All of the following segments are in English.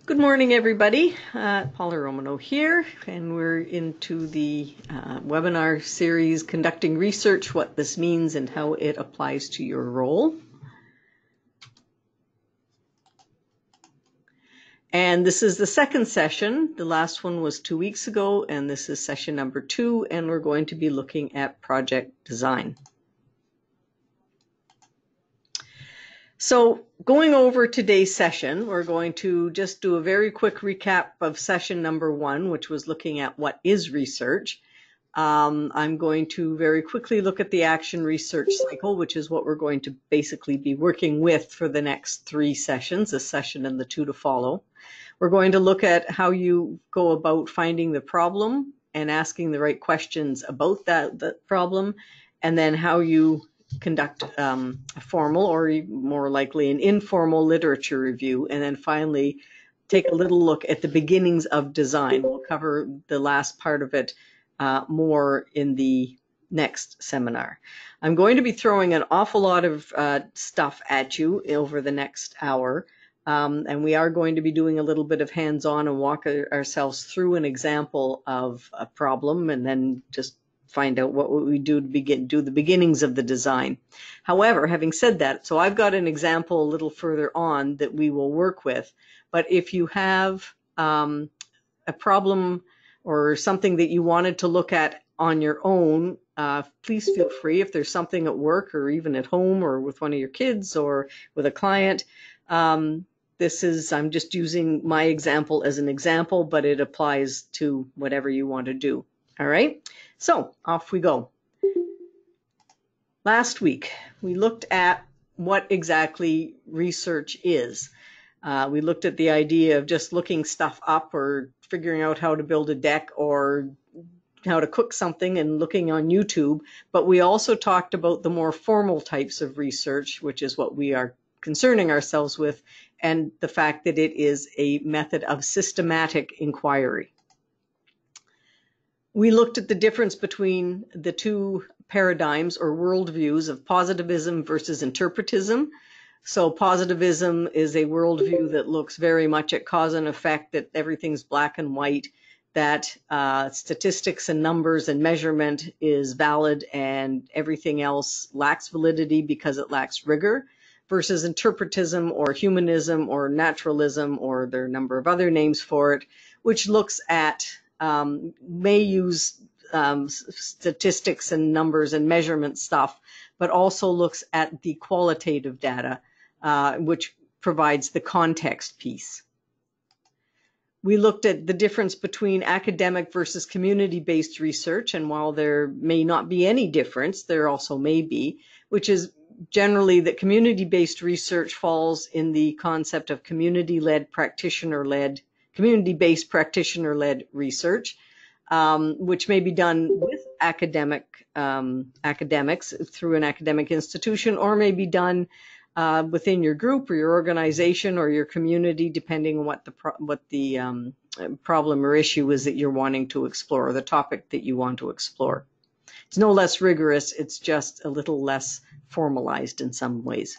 Good morning, everybody. Paula Romanow here, and we're into the webinar series, Conducting Research, What This Means and How It Applies to Your Role. And this is the second session. The last one was 2 weeks ago, and this is session number 2, and we're going to be looking at project design. So going over today's session, we're going to just do a very quick recap of session number 1, which was looking at what is research. I'm going to very quickly look at the action research cycle, which is what we're going to basically be working with for the next 3 sessions, this session and the 2 to follow. We're going to look at how you go about finding the problem and asking the right questions about that problem, and then how you conduct a formal or more likely an informal literature review, and then finally take a little look at the beginnings of design. We'll cover the last part of it more in the next seminar. I'm going to be throwing an awful lot of stuff at you over the next hour, and we are going to be doing a little bit of hands-on and walk ourselves through an example of a problem, and then just find out what we do to do the beginnings of the design. However, having said that, so I've got an example a little further on that we will work with, but if you have a problem or something that you wanted to look at on your own, please feel free. If there's something at work or even at home or with one of your kids or with a client, I'm just using my example as an example, but it applies to whatever you want to do. All right, so off we go. Last week, we looked at what exactly research is. We looked at the idea of just looking stuff up or figuring out how to build a deck or how to cook something and looking on YouTube, but we also talked about the more formal types of research, which is what we are concerning ourselves with, and the fact that it is a method of systematic inquiry. We looked at the difference between the two paradigms or worldviews of positivism versus interpretism. So positivism is a worldview that looks very much at cause and effect, that everything's black and white, that statistics and numbers and measurement is valid and everything else lacks validity because it lacks rigor, versus interpretism or humanism or naturalism, or there are a number of other names for it, which looks at may use statistics and numbers and measurement stuff, but also looks at the qualitative data, which provides the context piece. We looked at the difference between academic versus community-based research, and while there may not be any difference, there also may be, which is generally that community-based research falls in the concept of community-led, community-based practitioner-led research, which may be done with academics through an academic institution, or may be done within your group or your organization or your community, depending on what the problem or issue is that you're wanting to explore, or the topic that you want to explore. It's no less rigorous, it's just a little less formalized in some ways.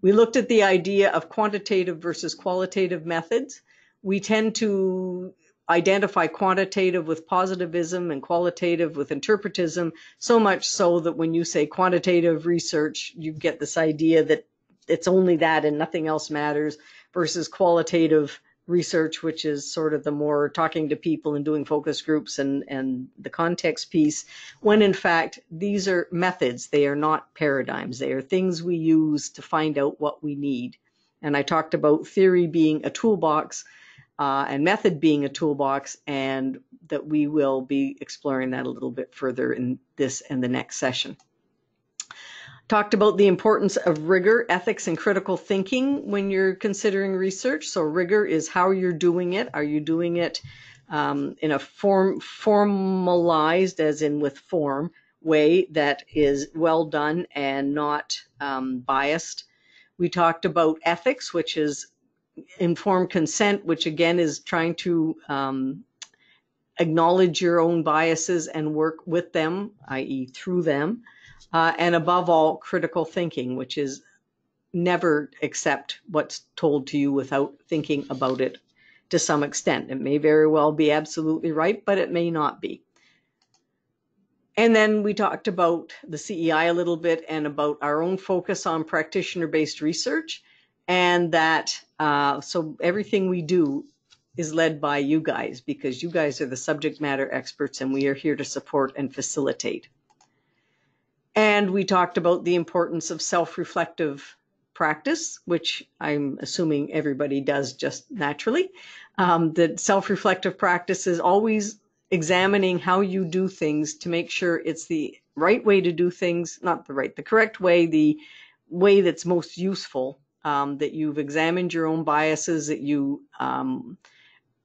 We looked at the idea of quantitative versus qualitative methods. We tend to identify quantitative with positivism and qualitative with interpretism, so much so that when you say quantitative research, you get this idea that it's only that and nothing else matters, versus qualitative research, which is sort of the more talking to people and doing focus groups and the context piece, when in fact these are methods. They are not paradigms. They are things we use to find out what we need. And I talked about theory being a toolbox, and method being a toolbox, and that we will be exploring that a little bit further in this and the next session. Talked about the importance of rigor, ethics, and critical thinking when you're considering research. So rigor is how you're doing it. Are you doing it in a formalized, as in with form, way that is well done and not biased? We talked about ethics, which is informed consent, which again is trying to acknowledge your own biases and work with them, i.e. through them. And above all, critical thinking, which is never accept what's told to you without thinking about it to some extent. It may very well be absolutely right, but it may not be. And then we talked about the CEI a little bit and about our own focus on practitioner-based research, and that so everything we do is led by you guys, because you guys are the subject matter experts and we are here to support and facilitate. And we talked about the importance of self-reflective practice, which I'm assuming everybody does just naturally. That self-reflective practice is always examining how you do things to make sure it's the right way to do things, not the right, the correct way, the way that's most useful, that you've examined your own biases, that you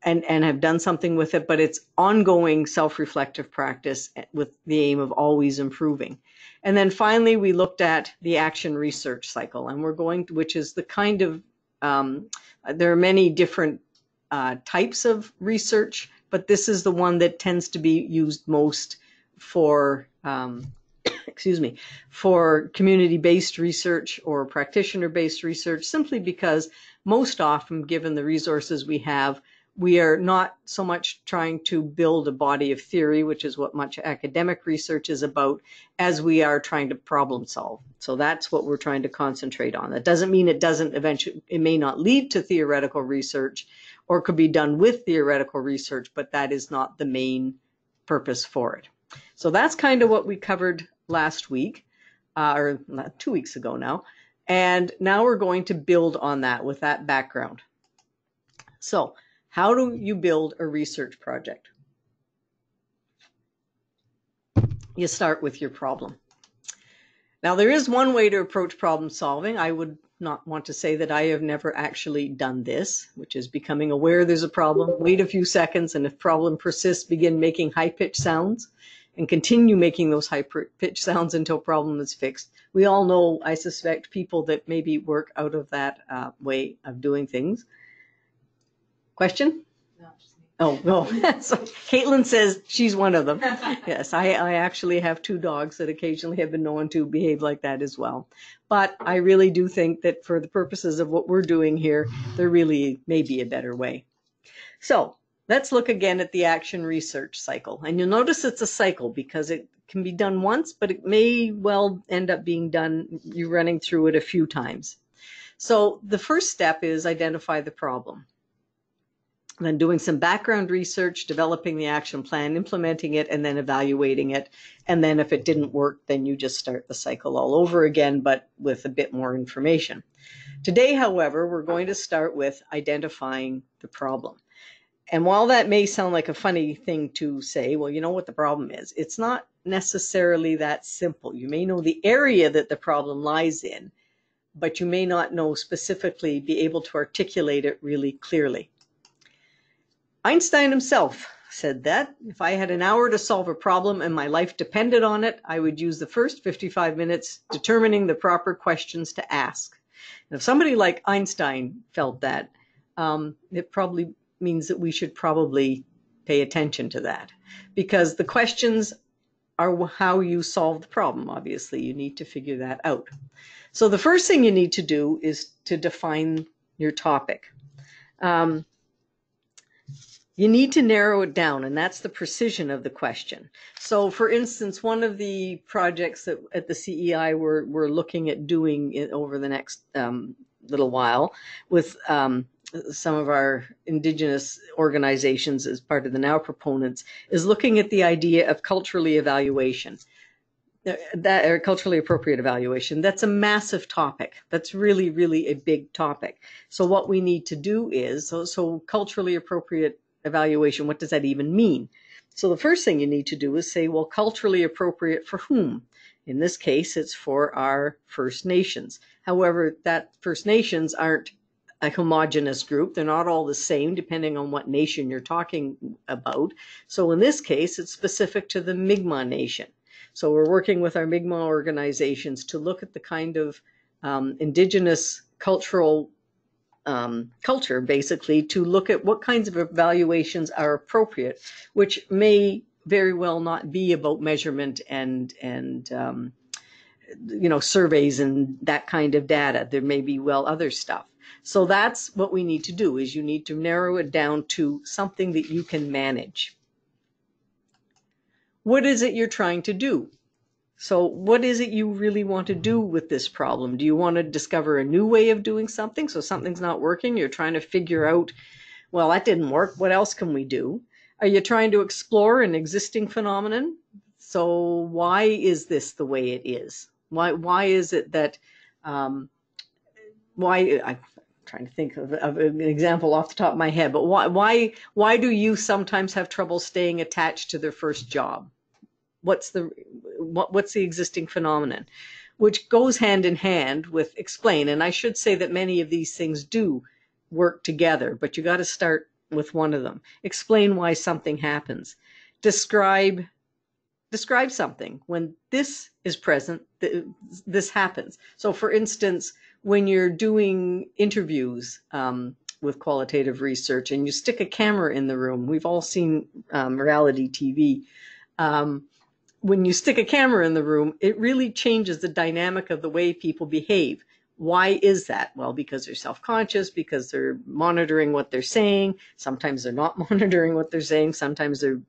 and have done something with it, but it's ongoing self-reflective practice with the aim of always improving. And then finally, we looked at the action research cycle, and we're going to, which is the kind of, there are many different types of research, but this is the one that tends to be used most for, for community-based research or practitioner-based research, simply because most often, given the resources we have, we are not so much trying to build a body of theory, which is what much academic research is about, as we are trying to problem solve. So that's what we're trying to concentrate on. That doesn't mean it doesn't eventually, it may not lead to theoretical research or could be done with theoretical research, but that is not the main purpose for it. So that's kind of what we covered last week, or 2 weeks ago now. And now we're going to build on that with that background. So, how do you build a research project? You start with your problem. Now, there is one way to approach problem solving. I would not want to say that I have never actually done this, which is becoming aware there's a problem, wait a few seconds, and if problem persists, begin making high-pitched sounds and continue making those high-pitched sounds until problem is fixed. We all know, I suspect, people that maybe work out of that way of doing things. Question? No, just me. Oh, no. So Caitlin says she's one of them. Yes, I actually have 2 dogs that occasionally have been known to behave like that as well. But I really do think that for the purposes of what we're doing here, there really may be a better way. So let's look again at the action research cycle. And you'll notice it's a cycle because it can be done once, but it may well end up being done, you running through it a few times. So the first step is identify the problem. Then doing some background research, developing the action plan, implementing it, and then evaluating it. And then if it didn't work, then you just start the cycle all over again, but with a bit more information. Today, however, we're going to start with identifying the problem. And while that may sound like a funny thing to say, well, you know what the problem is, it's not necessarily that simple. You may know the area that the problem lies in, but you may not know specifically, be able to articulate it really clearly. Einstein himself said that if I had an hour to solve a problem and my life depended on it, I would use the first 55 minutes determining the proper questions to ask. And if somebody like Einstein felt that, it probably means that we should probably pay attention to that, because the questions are how you solve the problem. Obviously, you need to figure that out. So the first thing you need to do is to define your topic. You need to narrow it down, and that's the precision of the question. So, for instance, one of the projects that at the CEI we're looking at doing over the next little while with some of our Indigenous organizations as part of the Now proponents is looking at the idea of culturally evaluation. Or culturally appropriate evaluation. That's a massive topic. That's really, really a big topic. So what we need to do is, so culturally appropriate evaluation, what does that even mean? So the first thing you need to do is say, well, culturally appropriate for whom? In this case, it's for our First Nations. However, that First Nations aren't a homogenous group. They're not all the same, depending on what nation you're talking about. So in this case, it's specific to the Mi'kmaq Nation. So we're working with our Mi'kmaq organizations to look at the kind of Indigenous cultural culture, basically, to look at what kinds of evaluations are appropriate, which may very well not be about measurement and surveys and that kind of data. There may be other stuff. So that's what we need to do, is you need to narrow it down to something that you can manage. What is it you're trying to do? So what is it you really want to do with this problem? Do you want to discover a new way of doing something? So something's not working. You're trying to figure out, well, that didn't work. What else can we do? Are you trying to explore an existing phenomenon? So why is this the way it is? Why is it that, I'm trying to think of an example off the top of my head, but why do you sometimes have trouble staying attached to their first job? What's the existing phenomenon? Which goes hand in hand with explain. And I should say that many of these things do work together, but you got to start with one of them. Explain why something happens. Describe something. When this is present, this happens. So for instance, when you're doing interviews with qualitative research and you stick a camera in the room, we've all seen reality TV. When you stick a camera in the room, it really changes the dynamic of the way people behave. Why is that? Well, because they're self-conscious, because they're monitoring what they're saying. Sometimes they're not monitoring what they're saying. Sometimes they're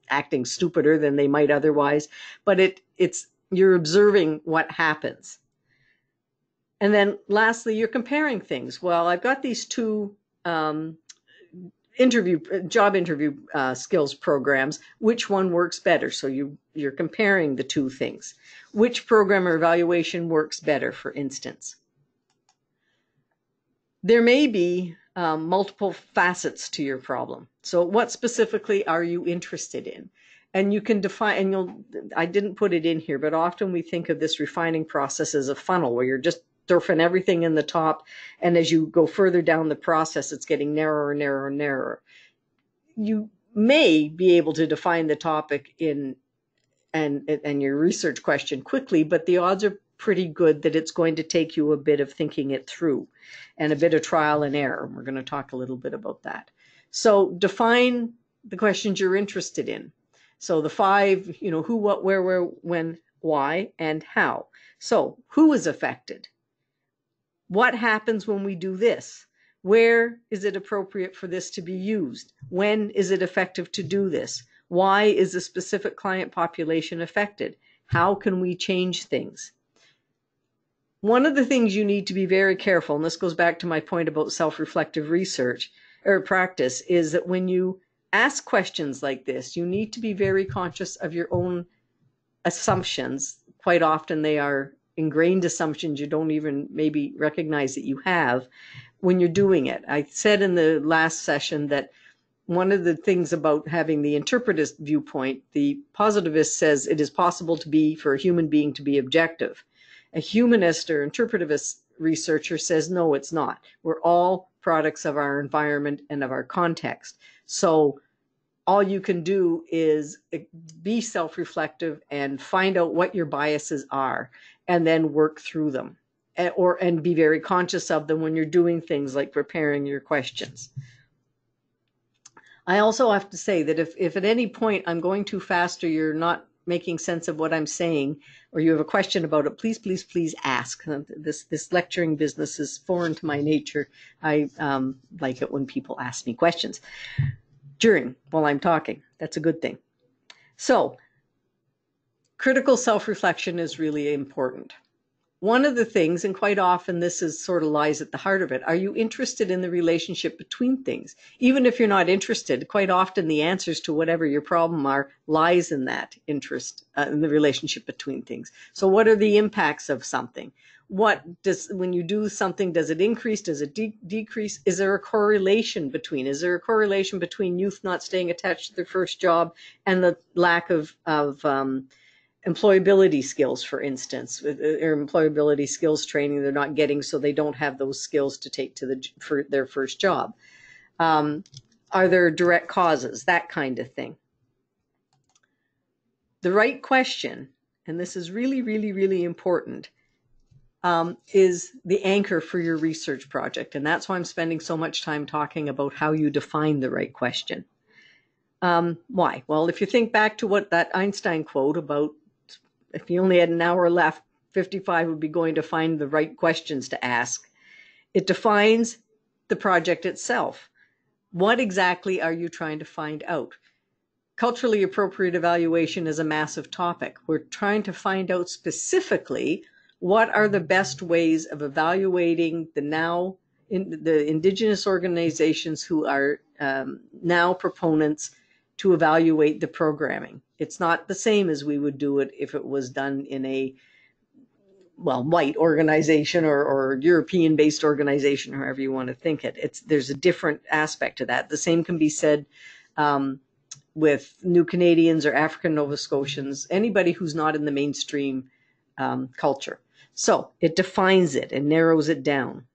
acting stupider than they might otherwise. But it's you're observing what happens. And then lastly, you're comparing things. Well, I've got these two job interview skills programs. Which one works better? So you're comparing the two things. Which program or evaluation works better, for instance? There may be multiple facets to your problem. So what specifically are you interested in? And you can define, and I didn't put it in here, but often we think of this refining process as a funnel where you're just surfing everything in the top, and as you go further down the process, it's getting narrower and narrower and narrower. You may be able to define the topic and your research question quickly, but the odds are pretty good that it's going to take you a bit of thinking it through and a bit of trial and error. We're going to talk a little bit about that. So define the questions you're interested in. So the 5, who, what, where, when, why, and how. So who is affected? What happens when we do this? Where is it appropriate for this to be used? When is it effective to do this? Why is a specific client population affected? How can we change things? One of the things you need to be very careful, and this goes back to my point about self-reflective research or practice, is that when you ask questions like this, you need to be very conscious of your own assumptions. Quite often they are ingrained assumptions you don't even maybe recognize that you have when you're doing it. I said in the last session that one of the things about having the interpretivist viewpoint, the positivist says it is possible for a human being to be objective. A humanist or interpretivist researcher says, no, it's not. We're all products of our environment and of our context. So all you can do is be self-reflective and find out what your biases are and then work through them, and be very conscious of them when you're doing things like preparing your questions. I also have to say that if at any point I'm going too fast or you're not making sense of what I'm saying, or you have a question about it, please, please, please ask. This lecturing business is foreign to my nature. I like it when people ask me questions while I'm talking. That's a good thing. So critical self-reflection is really important. One of the things, and quite often this is sort of lies at the heart of it, are you interested in the relationship between things? Even if you're not interested, quite often the answers to whatever your problem are lies in that interest, in the relationship between things. So what are the impacts of something? When you do something, does it increase? Does it decrease? Is there a correlation between? Is there a correlation between youth not staying attached to their first job and the lack of employability skills, for instance, or employability skills training they're not getting, so they don't have those skills to take for their first job? Are there direct causes? That kind of thing. The right question, and this is really, really, really important, is the anchor for your research project. And that's why I'm spending so much time talking about how you define the right question. Why? Well, if you think back to what that Einstein quote about, if you only had an hour left, 55 would be going to find the right questions to ask. It defines the project itself. What exactly are you trying to find out? Culturally appropriate evaluation is a massive topic. We're trying to find out specifically what are the best ways of evaluating the Indigenous organizations who are now proponents to evaluate the programming. It's not the same as we would do it if it was done in a white organization or European-based organization, however you want to think it. There's a different aspect to that. The same can be said with New Canadians or African Nova Scotians, anybody who's not in the mainstream culture. So it defines it and narrows it down.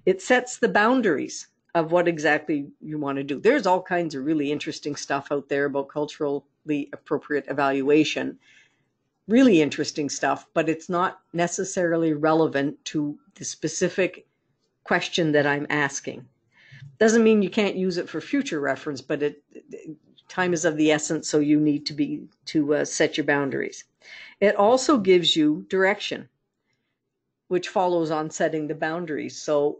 It sets the boundaries of what exactly you want to do. There's all kinds of really interesting stuff out there about culturally appropriate evaluation. Really interesting stuff, but it's not necessarily relevant to the specific question that I'm asking. Doesn't mean you can't use it for future reference, but time is of the essence, so you need to set your boundaries. It also gives you direction, which follows on setting the boundaries. So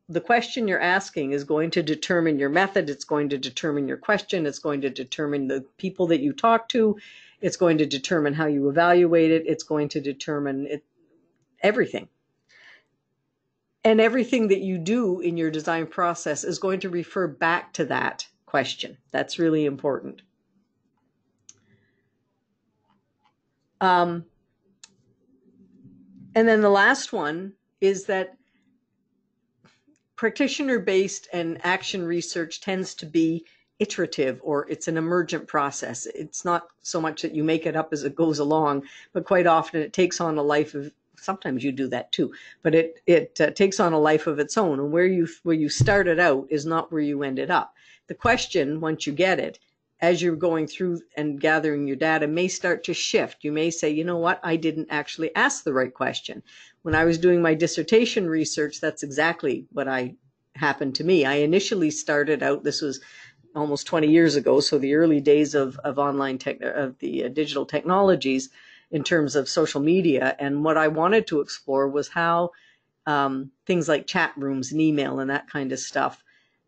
the question you're asking is going to determine your method. It's going to determine your question. It's going to determine the people that you talk to. It's going to determine how you evaluate it. It's going to determine everything. And everything that you do in your design process is going to refer back to that question. That's really important. And then the last one is that practitioner-based and action research tends to be iterative, or it's an emergent process. It's not so much that you make it up as it goes along, but quite often it takes on a life of, sometimes you do that too, but it takes on a life of its own. And where you started out is not where you ended up. The question, once you get it, as you're going through and gathering your data, may start to shift. You may say, you know what, I didn't actually ask the right question. When I was doing my dissertation research, that's exactly what happened to me. I initially started out, this was almost 20 years ago, so the early days of online of the digital technologies in terms of social media. And what I wanted to explore was how things like chat rooms and email and that kind of stuff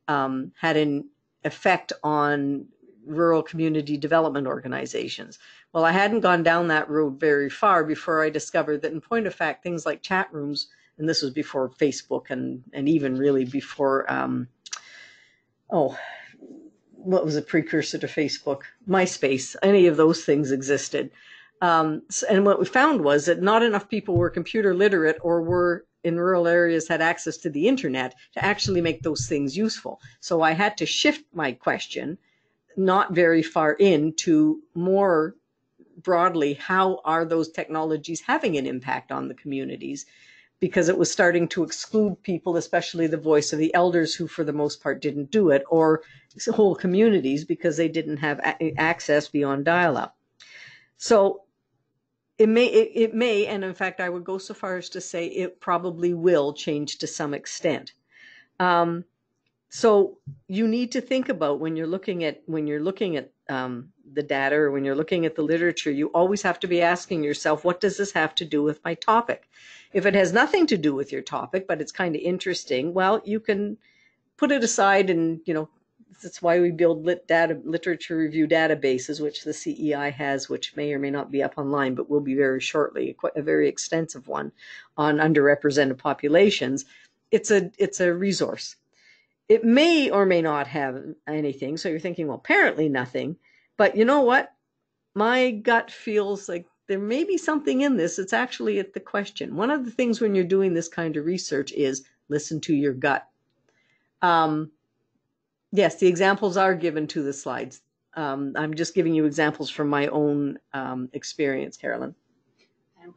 had an effect on rural community development organizations. Well, I hadn't gone down that road very far before I discovered that, in point of fact, things like chat rooms, and this was before Facebook and even really before, what was a precursor to Facebook? MySpace. Any of those things existed. And what we found was that not enough people were computer literate or were in rural areas had access to the internet to actually make those things useful. So I had to shift my question not very far into more broadly, how are those technologies having an impact on the communities? Because it was starting to exclude people, especially the voice of the elders, who for the most part didn't do it, or whole communities because they didn't have access beyond dial-up. So it may, and in fact, I would go so far as to say it probably will change to some extent. So you need to think about when you're looking at the data, or when you're looking at the literature, you always have to be asking yourself, what does this have to do with my topic? If it has nothing to do with your topic, but it's kind of interesting, well, you can put it aside, and that's why we build literature review databases, which the CEI has, which may or may not be up online, but will be very shortly, a very extensive one on underrepresented populations. It's a resource. It may or may not have anything. So you're thinking, well, apparently nothing. But you know what? My gut feels like there may be something in this. It's actually at the question. One of the things when you're doing this kind of research is listen to your gut. Yes, the examples are given to the slides. I'm just giving you examples from my own experience, Carolyn. And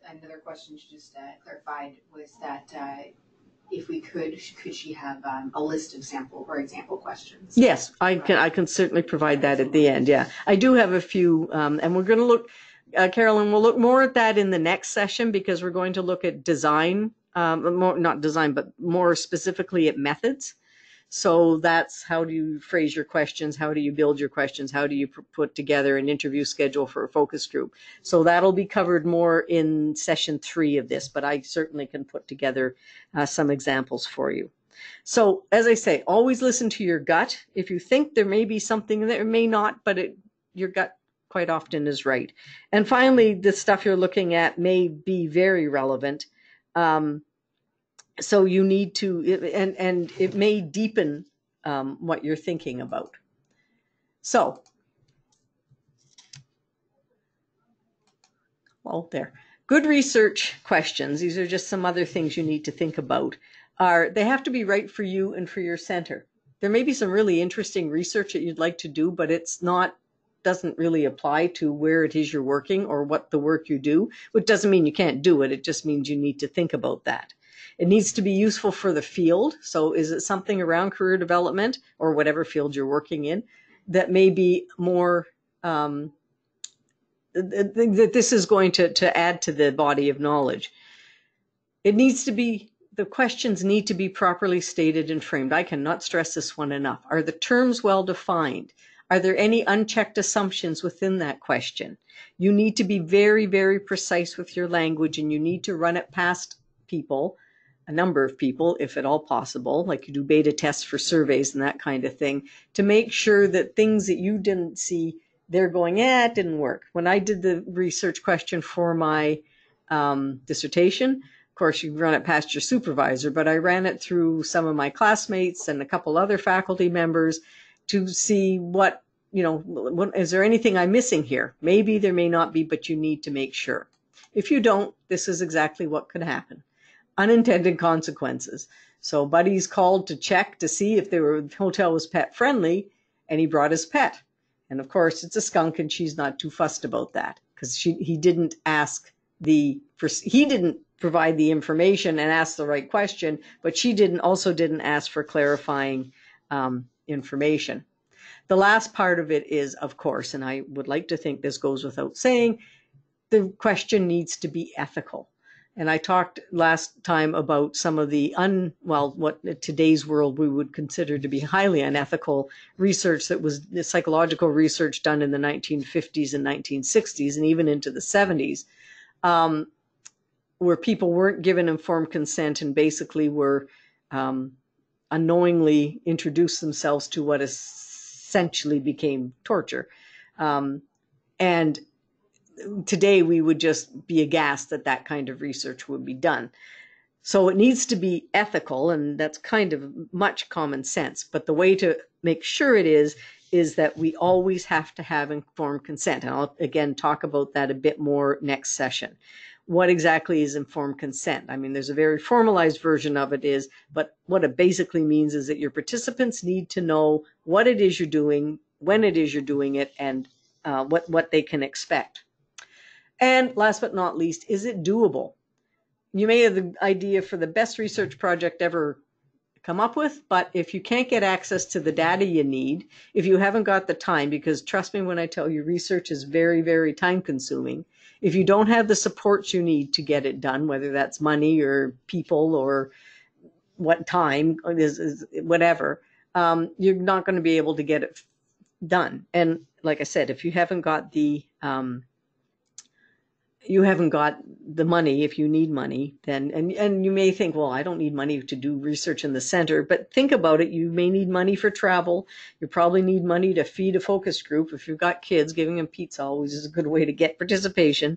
another question she just clarified was that if we could she have a list of example questions? Yes, I can certainly provide that at the end. Yeah, I do have a few, and we're going to look, Carolyn, we'll look more at that in the next session, because we're going to look at design, not design, but more specifically at methods. So that's how do you phrase your questions? How do you build your questions? How do you put together an interview schedule for a focus group? So that'll be covered more in session 3 of this, but I certainly can put together some examples for you. So as I say, always listen to your gut. If you think there may be something, there may not, but your gut quite often is right. And finally, the stuff you're looking at may be very relevant. So you need to, and it may deepen what you're thinking about. So, well, there. Good research questions, these are just some other things you need to think about, they have to be right for you and for your center. There may be some really interesting research that you'd like to do, but doesn't really apply to where it is you're working or what the work you do, which doesn't mean you can't do it. It just means you need to think about that. It needs to be useful for the field. So is it something around career development or whatever field you're working in that may be more, that this is going to add to the body of knowledge? The questions need to be properly stated and framed. I cannot stress this one enough. Are the terms well defined? Are there any unchecked assumptions within that question? You need to be very, very precise with your language, and you need to run it past people, a number of people, if at all possible, like you do beta tests for surveys and that kind of thing, to make sure that things that you didn't see, they're going, it didn't work. When I did the research question for my dissertation, of course, you run it past your supervisor, but I ran it through some of my classmates and a couple other faculty members to see is there anything I'm missing here? Maybe there may not be, but you need to make sure. If you don't, this is exactly what could happen. Unintended consequences. So Buddy's called to check to see if the hotel was pet friendly, and he brought his pet. And of course, it's a skunk, and she's not too fussed about that because he didn't provide the information and ask the right question, but she didn't ask for clarifying information. The last part of it is, of course, and I would like to think this goes without saying, the question needs to be ethical. And I talked last time about some of the what in today's world we would consider to be highly unethical research that was the psychological research done in the 1950s and 1960s and even into the 70s, where people weren't given informed consent and basically were unknowingly introduced themselves to what essentially became torture. And today we would just be aghast that that kind of research would be done. So it needs to be ethical, and that's kind of much common sense. But the way to make sure it is that we always have to have informed consent. And I'll again talk about that a bit more next session. What exactly is informed consent? I mean, there's a very formalized version of it but what it basically means is that your participants need to know what it is you're doing, when it is you're doing it, and what they can expect. And last but not least, is it doable? You may have the idea for the best research project ever come up with, but if you can't get access to the data you need, if you haven't got the time, because trust me when I tell you research is very, very time consuming, if you don't have the supports you need to get it done, whether that's money or people or what time is whatever, you're not going to be able to get it done. And like I said, if you haven't got the money, if you need money, then, and you may think, well, I don't need money to do research in the center, but think about it. You may need money for travel. You probably need money to feed a focus group. If you've got kids, giving them pizza always is a good way to get participation.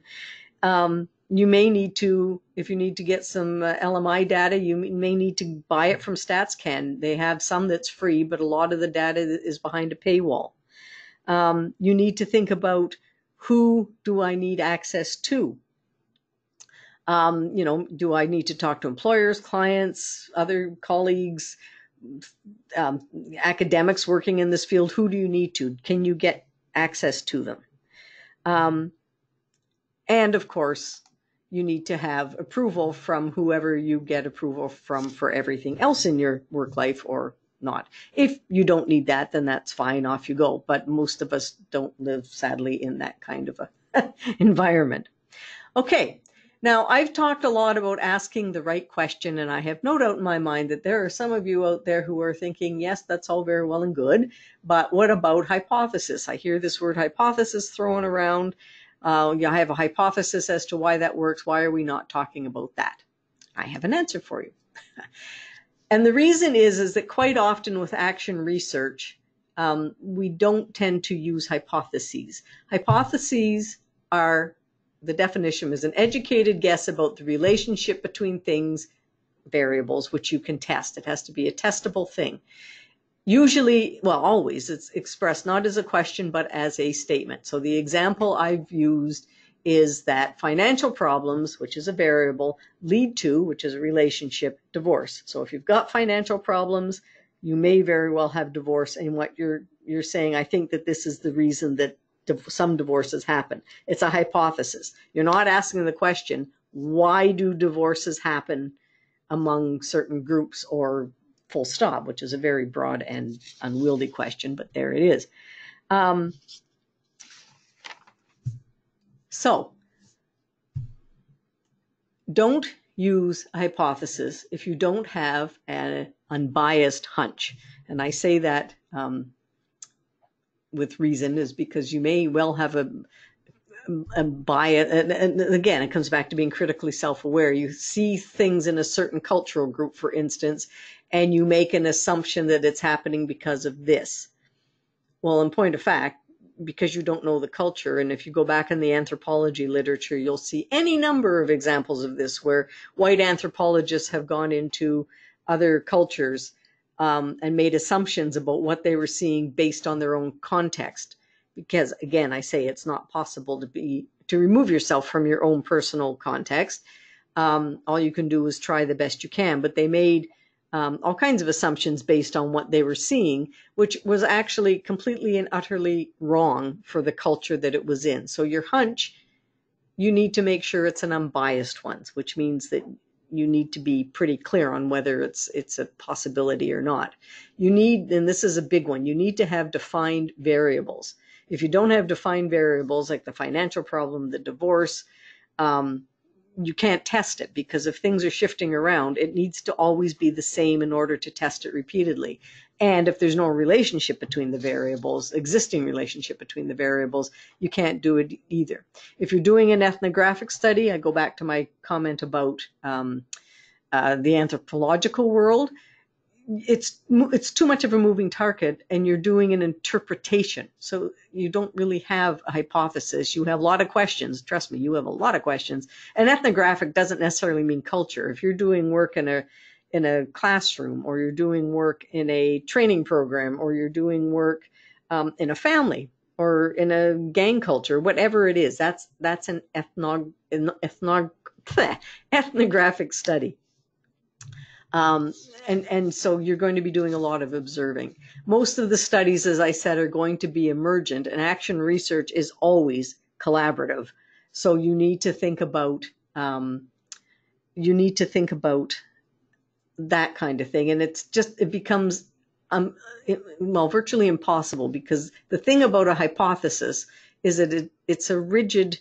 You may need to, if you need to get some LMI data, you may need to buy it from StatsCan. They have some that's free, but a lot of the data is behind a paywall. You need to think about, who do I need access to? Do I need to talk to employers, clients, other colleagues, academics working in this field? Who do you need to? Can you get access to them? And of course, you need to have approval from whoever you get approval from for everything else in your work life or not. If you don't need that, then that's fine, off you go. But most of us don't live, sadly, in that kind of a environment. Okay, Now, I've talked a lot about asking the right question, and I have no doubt in my mind that there are some of you out there who are thinking, yes, that's all very well and good, but what about hypothesis? I hear this word hypothesis thrown around. I have a hypothesis as to why that works. Why are we not talking about that? I have an answer for you. And the reason is that quite often with action research, we don't tend to use hypotheses. Hypotheses are, the definition is an educated guess about the relationship between things, variables, which you can test. It has to be a testable thing. Usually, well, always, it's expressed not as a question, but as a statement. So the example I've used is that financial problems, which is a variable, lead to, which is a relationship, divorce. So if you've got financial problems, you may very well have divorce. And what you're saying, I think that this is the reason that some divorces happen. It's a hypothesis. You're not asking the question, why do divorces happen among certain groups, or full stop, which is a very broad and unwieldy question, but there it is. So don't use a hypothesis if you don't have an unbiased hunch. And I say that with reason, is because you may well have a bias. And again, it comes back to being critically self-aware. You see things in a certain cultural group, for instance, and you make an assumption that it's happening because of this. Well, in point of fact, because you don't know the culture, and if you go back in the anthropology literature, you'll see any number of examples of this where white anthropologists have gone into other cultures and made assumptions about what they were seeing based on their own context. Because again, I say it's not possible to remove yourself from your own personal context. All you can do is try the best you can, but they made all kinds of assumptions based on what they were seeing, which was actually completely and utterly wrong for the culture that it was in. So your hunch, you need to make sure it's an unbiased one, which means that you need to be pretty clear on whether it's a possibility or not. You need, and this is a big one, you need to have defined variables. If you don't have defined variables, like the financial problem, the divorce, you can't test it, because if things are shifting around, it needs to always be the same in order to test it repeatedly. And if there's no relationship between the variables, existing relationship between the variables, you can't do it either. If you're doing an ethnographic study, I go back to my comment about the anthropological world. It's too much of a moving target, and you're doing an interpretation. So you don't really have a hypothesis. You have a lot of questions. Trust me, you have a lot of questions. And ethnographic doesn't necessarily mean culture. If you're doing work in a classroom, or you're doing work in a training program, or you're doing work in a family, or in a gang culture, whatever it is, that's an ethnographic study. And so you're going to be doing a lot of observing. Most of the studies, as I said, are going to be emergent, and action research is always collaborative. So you need to think about that kind of thing, and it becomes virtually impossible, because the thing about a hypothesis is that it's a rigid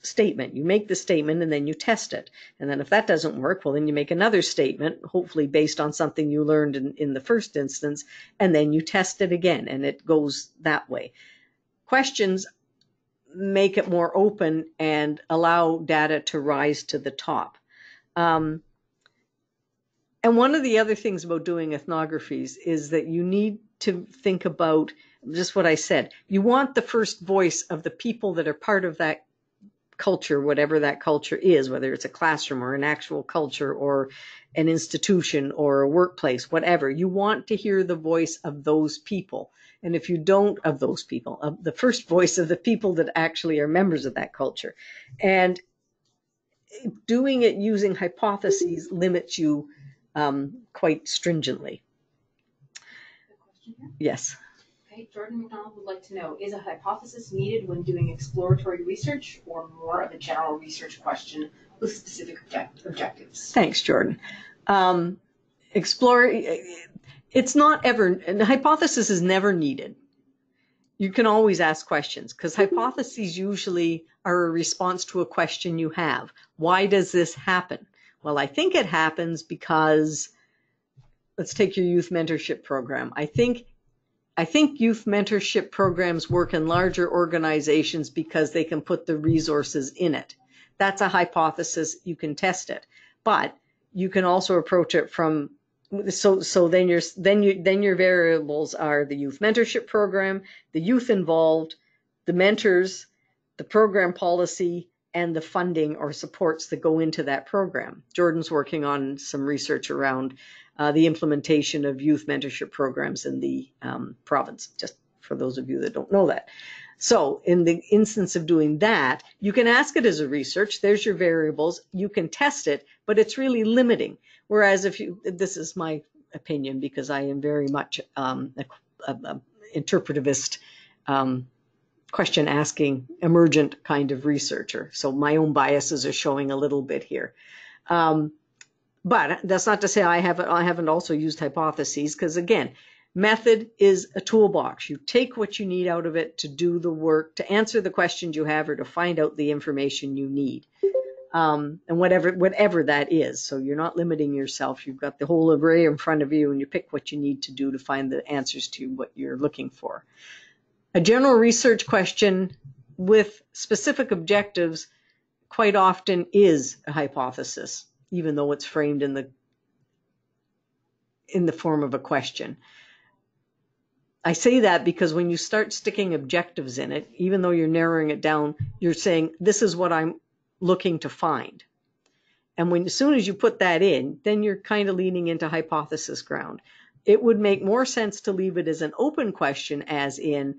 statement. You make the statement and then you test it. And then if that doesn't work, well, then you make another statement, hopefully based on something you learned in the first instance, and then you test it again, and it goes that way. Questions make it more open and allow data to rise to the top. And one of the other things about doing ethnographies is that you need to think about just what I said. You want the first voice of the people that are part of that culture, whatever that culture is, whether it's a classroom or an actual culture or an institution or a workplace, whatever. You want to hear the voice of those people. And if you don't, of those people, the first voice of the people that actually are members of that culture. And doing it using hypotheses limits you quite stringently. Yes. Jordan McDonald would like to know, is a hypothesis needed when doing exploratory research, or more of a general research question with specific objectives? Thanks, Jordan. It's not ever, and the hypothesis is never needed. you can always ask questions, because hypotheses usually are a response to a question you have. Why does this happen? Well, I think it happens because, let's take your youth mentorship program. I think youth mentorship programs work in larger organizations because they can put the resources in it. That's a hypothesis. You can test it, but you can also approach it from, so then your variables are the youth mentorship program, the youth involved, the mentors, the program policy, and the funding or supports that go into that program. Jordan's working on some research around the implementation of youth mentorship programs in the province, just for those of you that don't know that. So in the instance of doing that, you can ask it as a research. There's your variables. You can test it, but it's really limiting. Whereas if you, this is my opinion because I am very much a interpretivist, question asking, emergent kind of researcher. So my own biases are showing a little bit here. But that's not to say I haven't also used hypotheses, because again, method is a toolbox. You take what you need out of it to do the work, to answer the questions you have, or to find out the information you need. And whatever that is. So you're not limiting yourself. You've got the whole array in front of you, and you pick what you need to do to find the answers to what you're looking for. A general research question with specific objectives quite often is a hypothesis, even though it's framed in the form of a question. I say that because when you start sticking objectives in it, even though you're narrowing it down, you're saying, this is what I'm looking to find. And as soon as you put that in, then you're kind of leaning into hypothesis ground. It would make more sense to leave it as an open question, as in,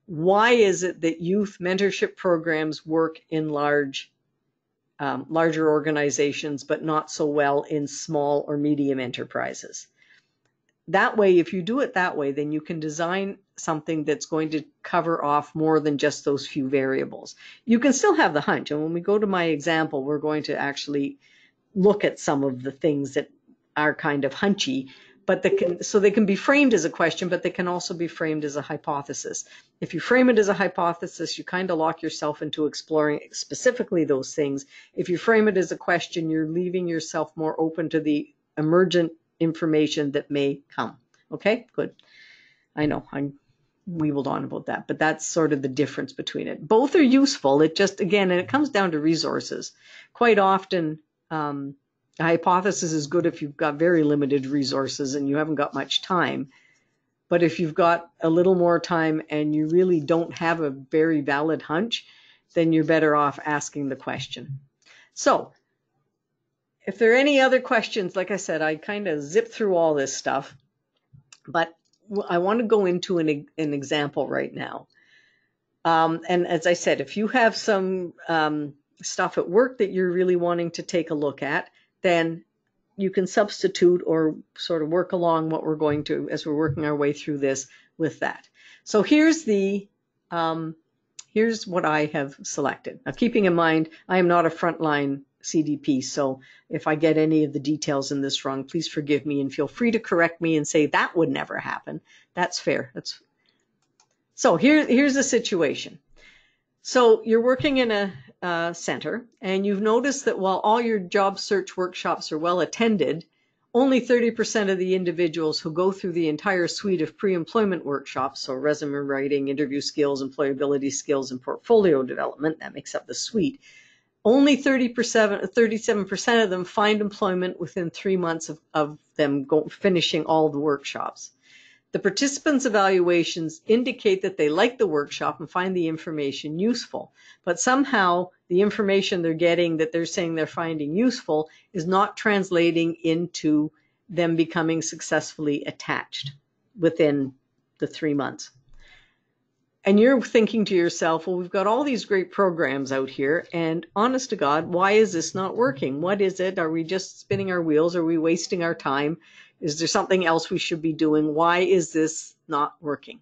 why is it that youth mentorship programs work in larger organizations, but not so well in small or medium enterprises? That way, if you do it that way, then you can design something that's going to cover off more than just those few variables. You can still have the hunch. And when we go to my example, we're going to actually look at some of the things that are kind of hunchy, but they can be framed as a question, but they can also be framed as a hypothesis. If you frame it as a hypothesis, you kind of lock yourself into exploring specifically those things. If you frame it as a question, you're leaving yourself more open to the emergent information that may come. Okay, good. I know I weebled on about that, but that's sort of the difference between it. Both are useful. It just, again, and it comes down to resources. Quite often, a hypothesis is good if you've got very limited resources and you haven't got much time. But if you've got a little more time and you really don't have a very valid hunch, then you're better off asking the question. So if there are any other questions, like I said, I kind of zipped through all this stuff, but I want to go into an example right now. And as I said, if you have some stuff at work that you're really wanting to take a look at, then you can substitute or sort of work along what we're going to, as we're working our way through this, with that. So here's what I have selected. Now, keeping in mind, I am not a frontline CDP, so if I get any of the details in this wrong, please forgive me and feel free to correct me and say that would never happen. That's fair. So here's the situation. So you're working in a center, and you've noticed that while all your job search workshops are well attended, only 30% of the individuals who go through the entire suite of pre-employment workshops, so resume writing, interview skills, employability skills, and portfolio development, that makes up the suite, only 37% of them find employment within 3 months of them finishing all the workshops. The participants' evaluations indicate that they like the workshop and find the information useful, but somehow the information they're getting that they're saying they're finding useful is not translating into them becoming successfully attached within the 3 months. And you're thinking to yourself, well, we've got all these great programs out here, and honest to God, why is this not working? What is it? Are we just spinning our wheels? Are we wasting our time? Is there something else we should be doing? Why is this not working?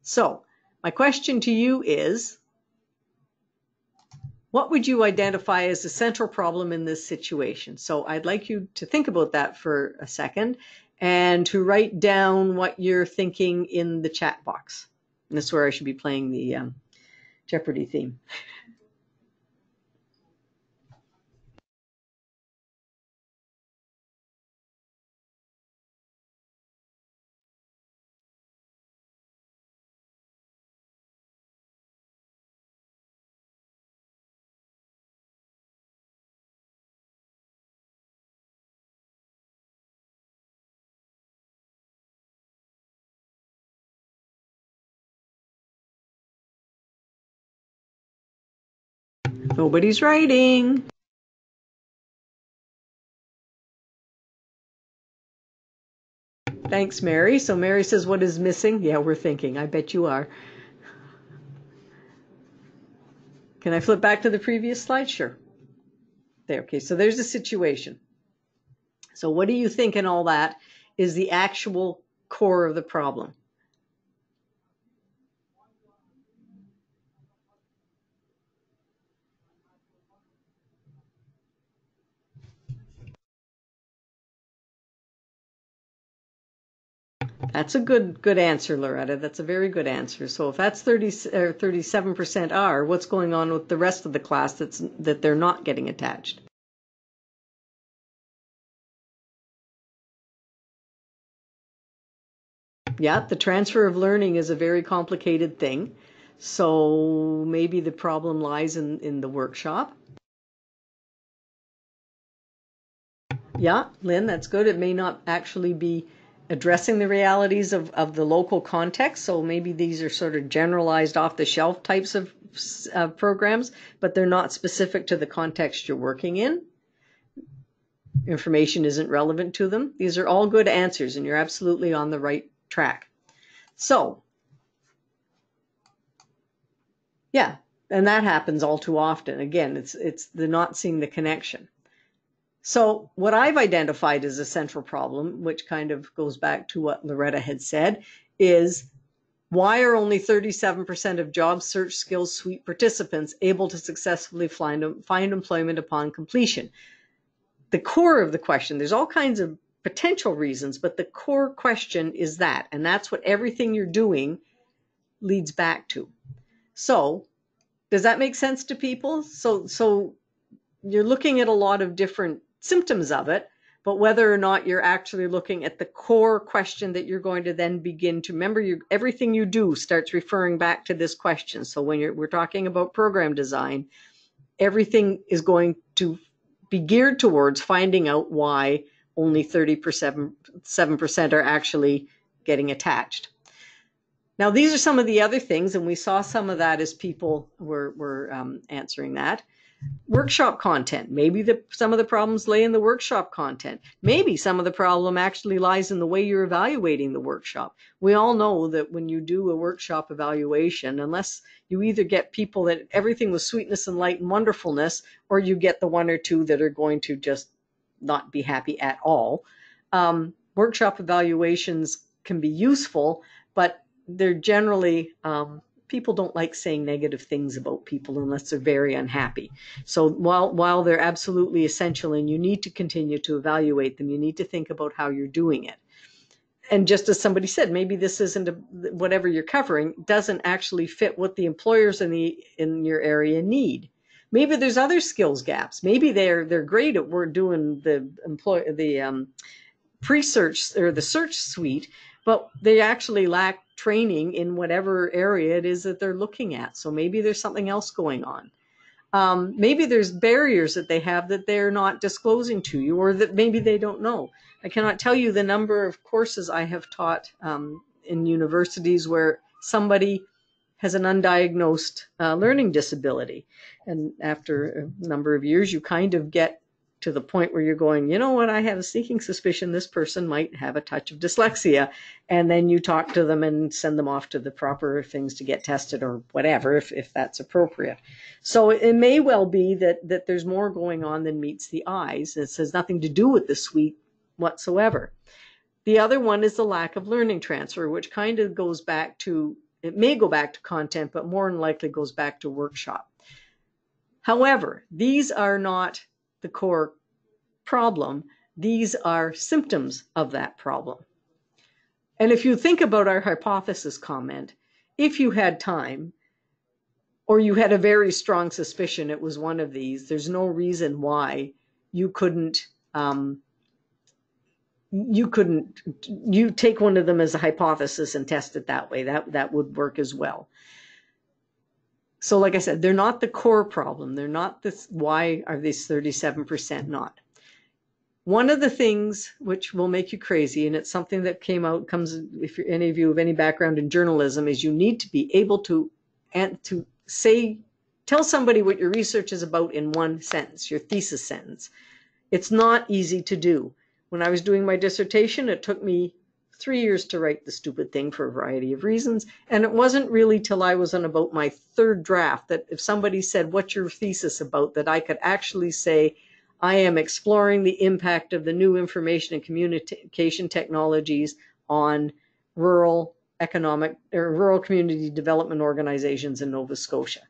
So my question to you is, what would you identify as the central problem in this situation? So I'd like you to think about that for a second and to write down what you're thinking in the chat box. And this is where I should be playing the Jeopardy theme. Nobody's writing. Thanks, Mary. So Mary says, what is missing? Yeah, we're thinking. I bet you are. Can I flip back to the previous slide? Sure. There. Okay, so there's the situation. So what do you think in all that is the actual core of the problem? That's a good answer, Loretta. That's a very good answer. So if that's 37% are, what's going on with the rest of the class that they're not getting attached? Yeah, the transfer of learning is a very complicated thing. So maybe the problem lies in the workshop. Yeah, Lynn, that's good. It may not actually be addressing the realities of the local context. So maybe these are sort of generalized off-the-shelf types of programs, but they're not specific to the context you're working in. Information isn't relevant to them. These are all good answers, and you're absolutely on the right track. So, yeah, and that happens all too often. Again, it's the not seeing the connection. So what I've identified as a central problem, which kind of goes back to what Loretta had said, is why are only 37% of job search skills suite participants able to successfully find employment upon completion? The core of the question, there's all kinds of potential reasons, but the core question is that, and that's what everything you're doing leads back to. So does that make sense to people? So you're looking at a lot of different symptoms of it, but whether or not you're actually looking at the core question that you're going to then begin to remember, everything you do starts referring back to this question. So when we're talking about program design, everything is going to be geared towards finding out why only 37% are actually getting attached. Now, these are some of the other things, and we saw some of that as people were answering that. Workshop content. Maybe some of the problems lay in the workshop content. Maybe some of the problem actually lies in the way you're evaluating the workshop. We all know that when you do a workshop evaluation, unless you either get people that everything was sweetness and light and wonderfulness, or you get the one or two that are going to just not be happy at all. Workshop evaluations can be useful, but they're generally people don't like saying negative things about people unless they're very unhappy. So while they're absolutely essential and you need to continue to evaluate them, you need to think about how you're doing it. And just as somebody said, maybe this isn't whatever you're covering doesn't actually fit what the employers in your area need. Maybe there's other skills gaps. Maybe they're great at doing the pre-search or the search suite, but they actually lack training in whatever area it is that they're looking at. So maybe there's something else going on. Maybe there's barriers that they have that they're not disclosing to you, or that maybe they don't know. I cannot tell you the number of courses I have taught in universities where somebody has an undiagnosed learning disability. And after a number of years, you kind of get to the point where you're going, you know what, I have a sneaking suspicion this person might have a touch of dyslexia. And then you talk to them and send them off to the proper things to get tested or whatever, if that's appropriate. So it may well be that there's more going on than meets the eyes. It has nothing to do with the suite whatsoever. The other one is the lack of learning transfer, which kind of goes back to, it may go back to content, but more than likely goes back to workshop. However, these are not the core problem. These are symptoms of that problem. And if you think about our hypothesis comment, if you had time, or you had a very strong suspicion it was one of these, there's no reason why you couldn't you take one of them as a hypothesis and test it that way. That would work as well. So like I said, they're not the core problem. They're not this. Why are these 37% not? One of the things which will make you crazy, and it's something that comes if you're any of you have any background in journalism, is you need to be able to tell somebody what your research is about in one sentence, your thesis sentence. It's not easy to do. When I was doing my dissertation, it took me 3 years to write the stupid thing for a variety of reasons. And it wasn't really till I was on about my third draft that if somebody said, what's your thesis about, that I could actually say, I am exploring the impact of the new information and communication technologies on rural community development organizations in Nova Scotia.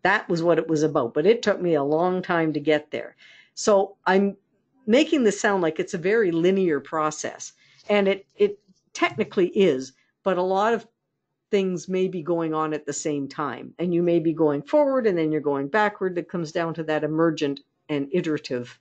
That was what it was about, but it took me a long time to get there. So I'm making this sound like it's a very linear process, and it technically is, but a lot of things may be going on at the same time, and you may be going forward and then you're going backward. It comes down to that emergent and iterative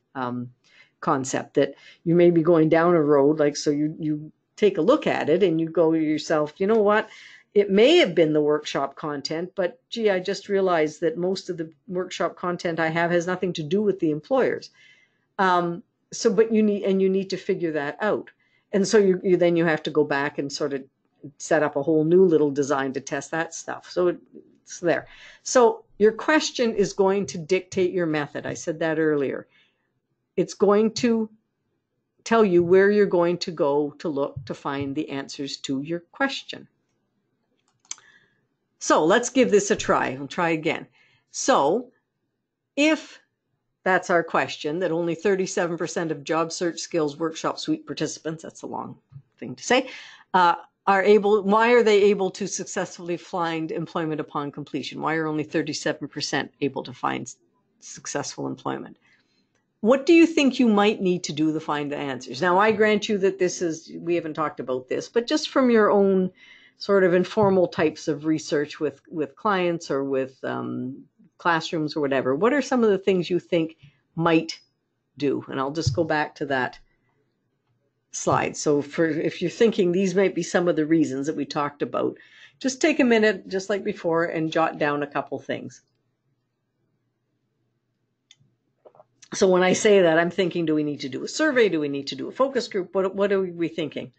concept that you may be going down a road, like, so you take a look at it and you go to yourself, you know what, it may have been the workshop content, but gee, I just realized that most of the workshop content I have has nothing to do with the employers. But you need to figure that out. And so you have to go back and sort of set up a whole new little design to test that stuff. So it's there. So your question is going to dictate your method. I said that earlier. It's going to tell you where you're going to go to look to find the answers to your question. So let's give this a try. We'll try again. So if that's our question, that only 37% of job search skills workshop suite participants, that's a long thing to say, why are they able to successfully find employment upon completion? Why are only 37% able to find successful employment? What do you think you might need to do to find the answers? Now, I grant you that we haven't talked about this, but just from your own sort of informal types of research with clients or with classrooms or whatever, what are some of the things you think might do? And I'll just go back to that slide. So if you're thinking these might be some of the reasons that we talked about, just take a minute, just like before, and jot down a couple things. So when I say that, I'm thinking, do we need to do a survey? Do we need to do a focus group? What are we thinking?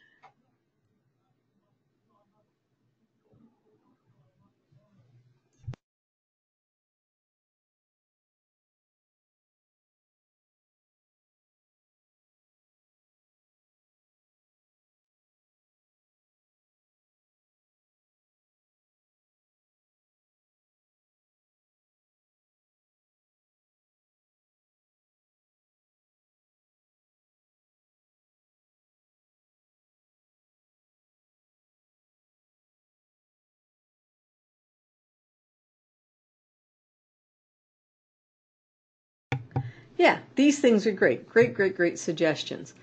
Yeah, these things are great. Great suggestions.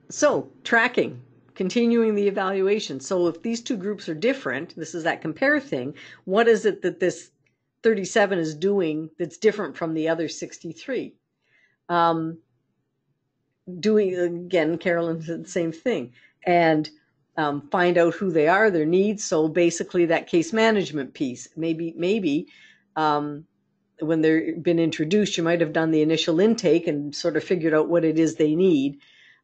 So tracking, continuing the evaluation. So if these two groups are different, this is that compare thing, what is it that this 37 is doing that's different from the other 63? Again, Carolyn said the same thing. And find out who they are, their needs. So basically that case management piece, maybe when they've been introduced, you might have done the initial intake and sort of figured out what it is they need.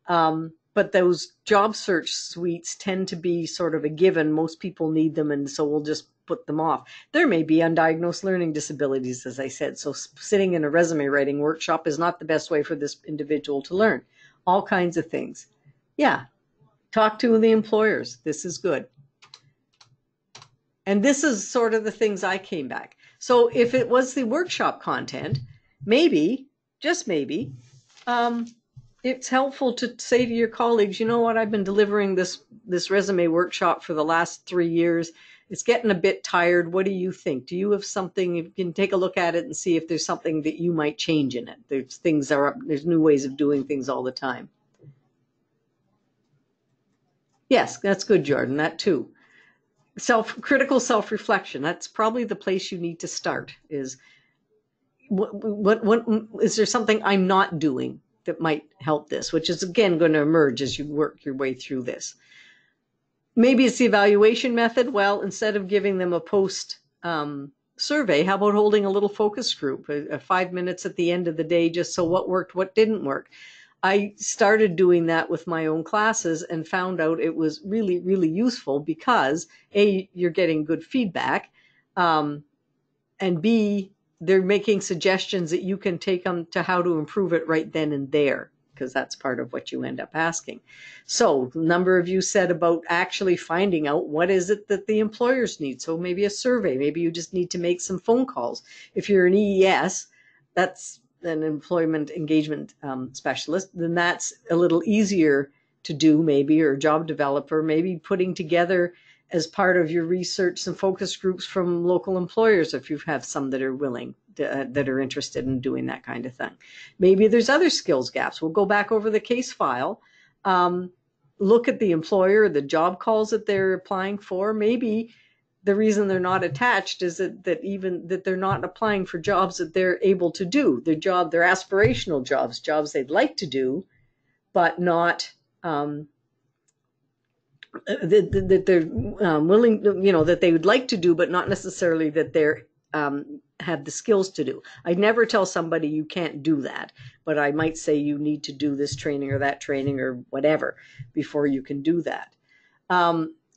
But those job search suites tend to be sort of a given. Most people need them, and so we'll just put them off. There may be undiagnosed learning disabilities, as I said. So sitting in a resume writing workshop is not the best way for this individual to learn. All kinds of things. Yeah, talk to the employers. This is good. And this is sort of the things I came back. So if it was the workshop content, maybe, just maybe, it's helpful to say to your colleagues, you know what, I've been delivering this resume workshop for the last 3 years. It's getting a bit tired. What do you think? Do you have something? You can take a look at it and see if there's something that you might change in it. There's new ways of doing things all the time. Yes, that's good, Jordan, that too. Critical self-reflection. That's probably the place you need to start. Is what is there something I'm not doing that might help this? Which is again going to emerge as you work your way through this. Maybe it's the evaluation method. Well, instead of giving them a post survey, how about holding a little focus group, 5 minutes at the end of the day, just so what worked, what didn't work. I started doing that with my own classes and found out it was really, really useful because A, you're getting good feedback, and B, they're making suggestions that you can take them to how to improve it right then and there, because that's part of what you end up asking. So the number of you said about actually finding out what is it that the employers need. So maybe a survey, maybe you just need to make some phone calls. If you're an EES, that's an employment engagement specialist, then that's a little easier to do maybe, or job developer, maybe putting together as part of your research some focus groups from local employers if you have some that are willing, that are interested in doing that kind of thing. Maybe there's other skills gaps. We'll go back over the case file, look at the employer, the job calls that they're applying for. Maybe the reason they're not attached is that they're not applying for jobs that they're able to do. Their aspirational jobs they'd like to do, but not that they're willing, that they would like to do, but not necessarily that they're have the skills to do. I'd never tell somebody you can't do that, but I might say you need to do this training or that training or whatever before you can do that.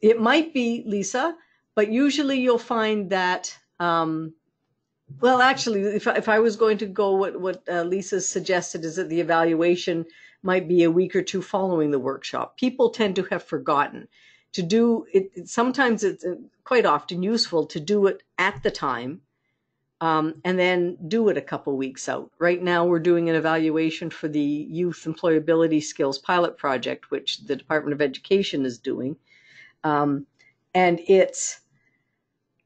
It might be, Lisa, but usually you'll find that, well, actually, if I was going to go what Lisa suggested is that the evaluation might be a week or two following the workshop. People tend to have forgotten to do it. Sometimes it's quite often useful to do it at the time, and then do it a couple weeks out. Right now, we're doing an evaluation for the Youth Employability Skills Pilot Project, which the Department of Education is doing. And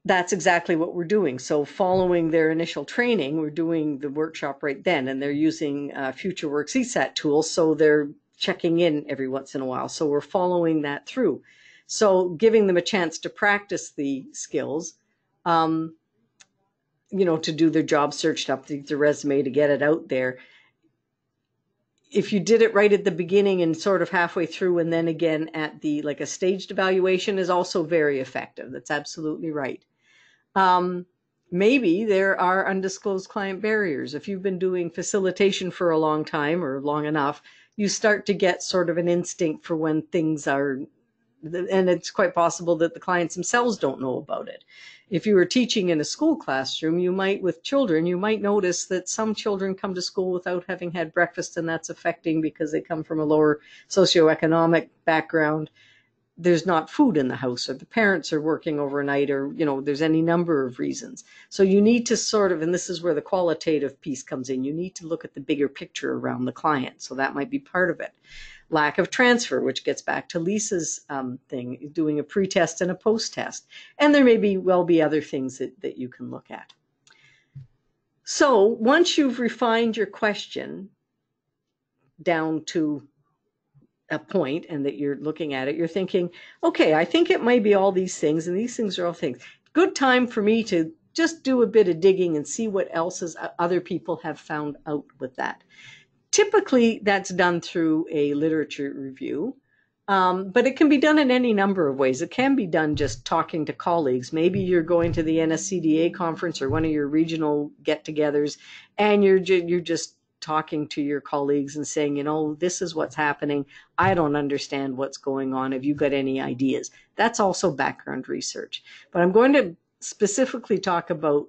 that's exactly what we're doing. So following their initial training, we're doing the workshop right then, and they're using FutureWorks CSAT tools, so they're checking in every once in a while. So we're following that through. So giving them a chance to practice the skills, to do their job search, to update their resume, to get it out there. If you did it right at the beginning and sort of halfway through, and then again at a staged evaluation is also very effective. That's absolutely right. Maybe there are undisclosed client barriers. If you've been doing facilitation for a long time or long enough, you start to get sort of an instinct for when things are, and it's quite possible that the clients themselves don't know about it. If you were teaching in a school classroom, you might notice that some children come to school without having had breakfast, and that's affecting because they come from a lower socioeconomic background. There's not food in the house, or the parents are working overnight, or, there's any number of reasons. So you need to sort of, and this is where the qualitative piece comes in, you need to look at the bigger picture around the client. So that might be part of it. Lack of transfer, which gets back to Lisa's thing, doing a pre-test and a post-test. And there may be other things that you can look at. So once you've refined your question down to a point and that you're looking at it, you're thinking, okay, I think it might be all these things, and these things are all things. Good time for me to just do a bit of digging and see what else other people have found out with that. Typically, that's done through a literature review, but it can be done in any number of ways. It can be done just talking to colleagues. Maybe you're going to the NSCDA conference or one of your regional get-togethers, and you're just talking to your colleagues and saying, this is what's happening. I don't understand what's going on. Have you got any ideas? That's also background research. But I'm going to specifically talk about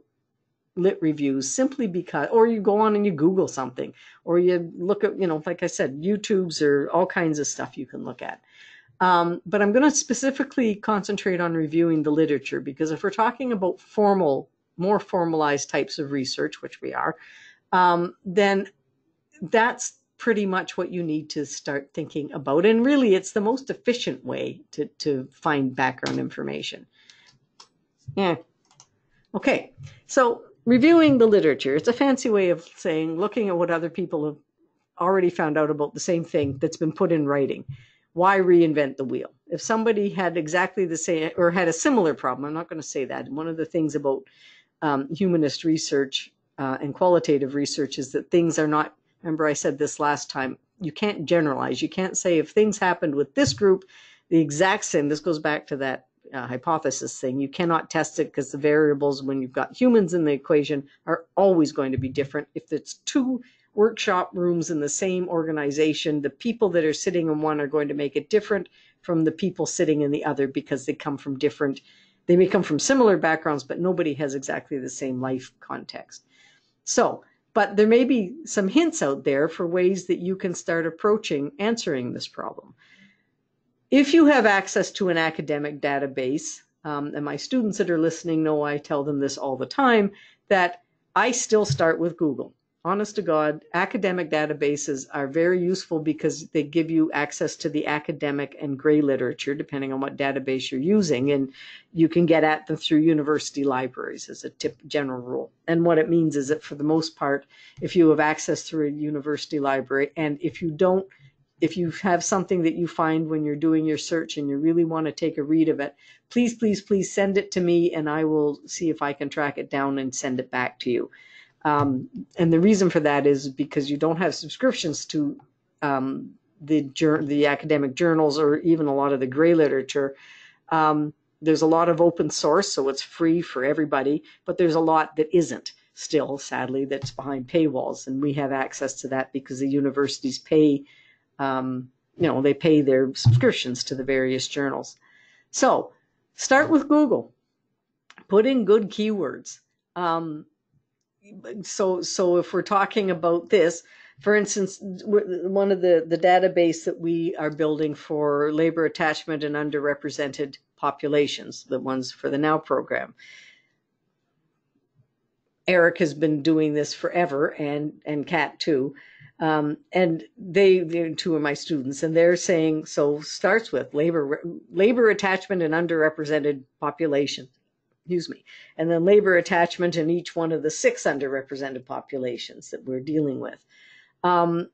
lit reviews simply because, or you go on and you Google something, or you look at, like I said, YouTubes or all kinds of stuff you can look at. But I'm going to specifically concentrate on reviewing the literature, because if we're talking about more formalized types of research, which we are, then that's pretty much what you need to start thinking about. And really, it's the most efficient way to find background information. Yeah. Okay. So reviewing the literature, it's a fancy way of saying, looking at what other people have already found out about the same thing that's been put in writing. Why reinvent the wheel? If somebody had exactly the same or had a similar problem, I'm not going to say that. One of the things about humanist research and qualitative research is that things are not, remember I said this last time, you can't generalize. You can't say if things happened with this group, the exact same, this goes back to that hypothesis thing. You cannot test it because the variables when you've got humans in the equation are always going to be different. If it's two workshop rooms in the same organization, the people that are sitting in one are going to make it different from the people sitting in the other because they come from different, they may come from similar backgrounds, but nobody has exactly the same life context. So, but there may be some hints out there for ways that you can start approaching answering this problem. If you have access to an academic database, and my students that are listening know I tell them this all the time, that I still start with Google. Honest to God, academic databases are very useful because they give you access to the academic and gray literature, depending on what database you're using, and you can get at them through university libraries as a general rule. And what it means is that for the most part, if you have access through a university library, and if you have something that you find when you're doing your search and you really want to take a read of it, please, please, please send it to me and I will see if I can track it down and send it back to you. And the reason for that is because you don't have subscriptions to the academic journals or even a lot of the gray literature. There's a lot of open source, so it's free for everybody, but there's a lot that isn't still, sadly, that's behind paywalls. And we have access to that because the universities pay they pay their subscriptions to the various journals. So start with Google. Put in good keywords. So if we're talking about this, for instance, one of the database that we are building for labor attachment and underrepresented populations, the ones for the Now program, Eric has been doing this forever, and Kat too. And they're two of my students, and they're saying, so starts with labor attachment and underrepresented populations, and then labor attachment in each one of the 6 underrepresented populations that we're dealing with. And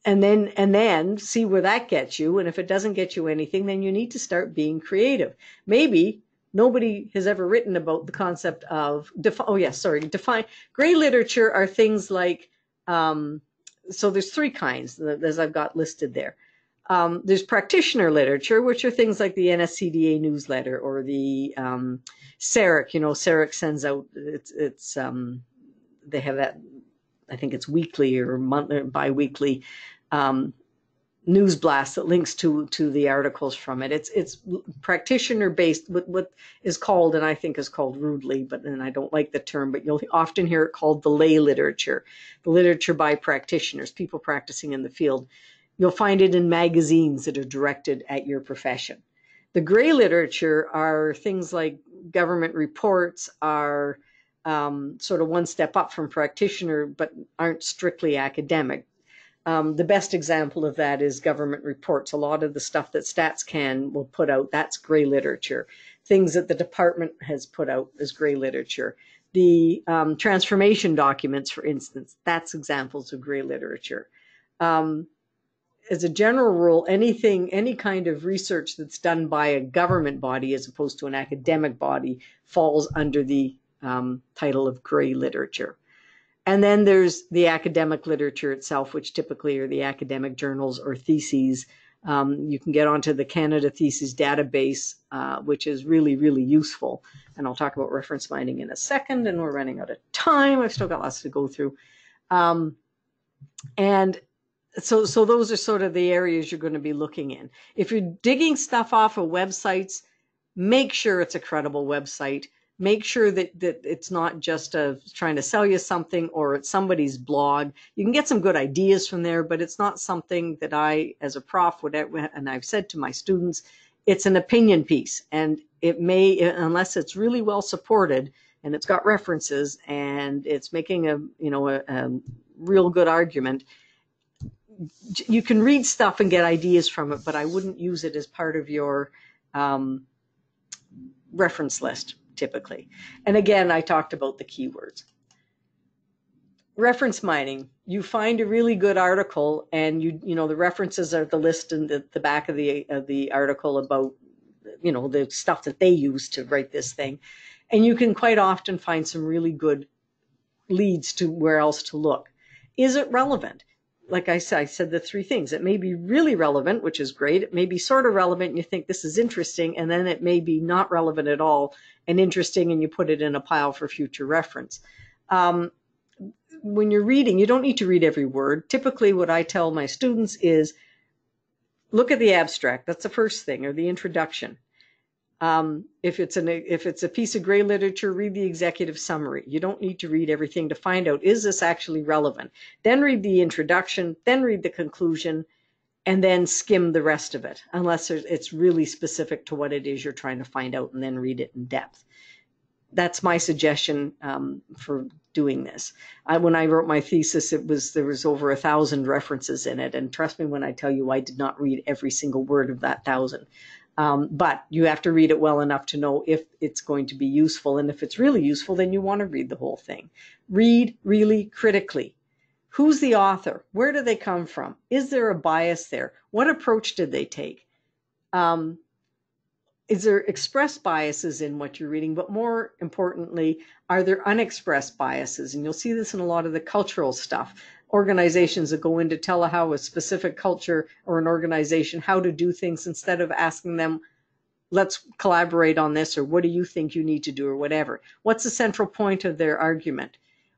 then see where that gets you. And if it doesn't get you anything, then you need to start being creative. Maybe nobody has ever written about the concept of define. Gray literature are things like, so there's 3 kinds as I've got listed there. There's practitioner literature, which are things like the NSCDA newsletter or the SERIC. SERIC sends out they have that, I think it's weekly or monthly or bi-weekly news blast that links to the articles from it. It's practitioner based, what is called, and I think is called rudely, and I don't like the term, but you'll often hear it called the lay literature, the literature by practitioners, people practicing in the field. You'll find it in magazines that are directed at your profession. The gray literature are things like government reports, are sort of one step up from practitioner, but aren't strictly academic. The best example of that is government reports. A lot of the stuff that StatsCan will put out, that's gray literature. Things that the department has put out is gray literature. The transformation documents, for instance, that's examples of gray literature. As a general rule, any kind of research that's done by a government body as opposed to an academic body falls under the title of gray literature. And then there's the academic literature itself, which typically are the academic journals or theses. You can get onto the Canada Theses database, which is really, really useful. And I'll talk about reference mining in a second, and we're running out of time. I've still got lots to go through. And so those are sort of the areas you're going to be looking in. If you're digging stuff off of websites, make sure it's a credible website. Make sure that it's not just trying to sell you something or it's somebody's blog. You can get some good ideas from there, but it's not something that I, as a prof, and I've said to my students, it's an opinion piece. And it may, unless it's really well supported and it's got references and it's making a real good argument, you can read stuff and get ideas from it, but I wouldn't use it as part of your reference list typically. And again, I talked about the keywords. reference mining. You find a really good article, and you know the references are the list in the back of the article about the stuff that they use to write this thing, and you can quite often find some really good leads to where else to look. Is it relevant? Like I said the three things. It may be really relevant, which is great. It may be sort of relevant and you think this is interesting, and then it may be not relevant at all and interesting, and you put it in a pile for future reference. When you're reading, you don't need to read every word. Typically, what I tell my students is look at the abstract. That's the first thing, or the introduction. If it's a piece of gray literature, read the executive summary. You don't need to read everything to find out, is this actually relevant? Then read the introduction, then read the conclusion, and then skim the rest of it, unless it's really specific to what it is you're trying to find out, and then read it in depth. That's my suggestion for doing this. When I wrote my thesis, there was over 1,000 references in it, and trust me when I tell you I did not read every single word of that 1,000. But you have to read it well enough to know if it's going to be useful, and if it's really useful, then you want to read the whole thing. Read really critically. Who's the author? Where do they come from? Is there a bias there? What approach did they take? Is there expressed biases in what you're reading? But more importantly, are there unexpressed biases? And you'll see this in a lot of the cultural stuff. Organizations that go in to tell how a specific culture or an organization how to do things, instead of asking them, let's collaborate on this, or what do you think you need to do, or whatever. What's the central point of their argument?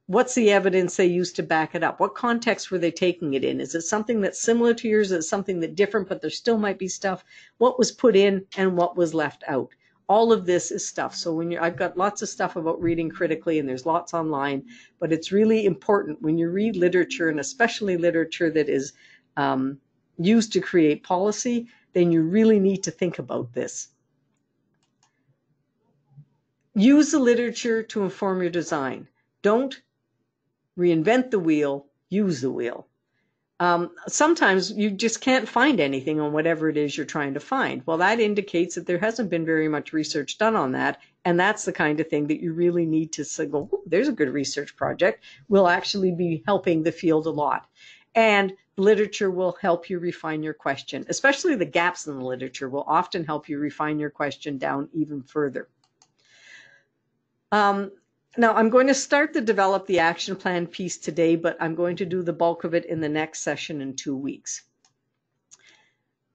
What's the evidence they used to back it up? What context were they taking it in? Is it something that's similar to yours? Is it something that's different, but there still might be stuff? What was put in and what was left out? All of this is stuff. So I've got lots of stuff about reading critically, and there's lots online, but it's really important when you read literature, and especially literature that is used to create policy, then you really need to think about this. Use the literature to inform your design. Don't reinvent the wheel, use the wheel. Sometimes you just can't find anything on whatever it is you're trying to find. Well, that indicates that there hasn't been very much research done on that, and that's the kind of thing that you really need to say, go, there's a good research project. We'll actually be helping the field a lot. And literature will help you refine your question, especially the gaps in the literature will often help you refine your question down even further. Now, I'm going to start to develop the action plan piece today, but I'm going to do the bulk of it in the next session in 2 weeks.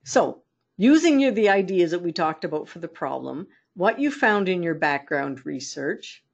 So, using the ideas that we talked about for the problem, what you found in your background research,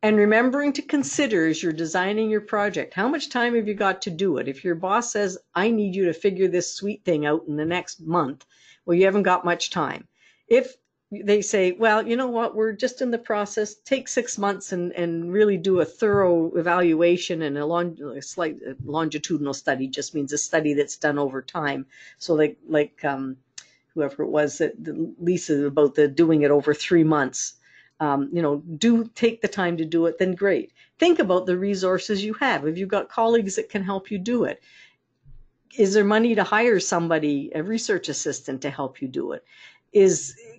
and remembering to consider as you're designing your project, how much time have you got to do it? If your boss says, I need you to figure this sweet thing out in the next month, well, you haven't got much time. If they say, well, you know what, we're just in the process, take 6 months and really do a thorough evaluation, and a slight longitudinal study just means a study that's done over time. So like whoever it was, Lisa, about doing it over 3 months. Do take the time to do it, then great. Think about the resources you have. Have you got colleagues that can help you do it? Is there money to hire somebody, a research assistant, to help you do it?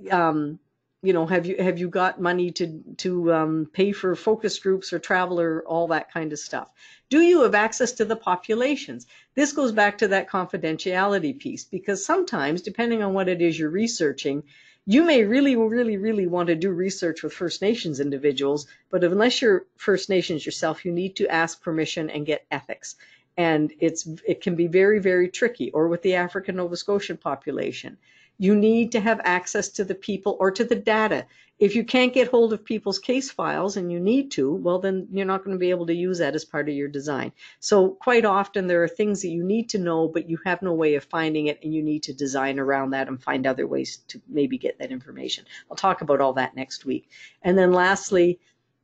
Have you got money to pay for focus groups or travel or all that kind of stuff? Do you have access to the populations? This goes back to that confidentiality piece, because sometimes, depending on what it is you're researching, you may really, really, really want to do research with First Nations individuals, but unless you're First Nations yourself, you need to ask permission and get ethics. And it can be very, very tricky, or with the African Nova Scotian population. You need to have access to the people or to the data. If you can't get hold of people's case files, and you need to, well, then you're not going to be able to use that as part of your design. So quite often there are things that you need to know, but you have no way of finding it, and you need to design around that and find other ways to maybe get that information. I'll talk about all that next week. And then lastly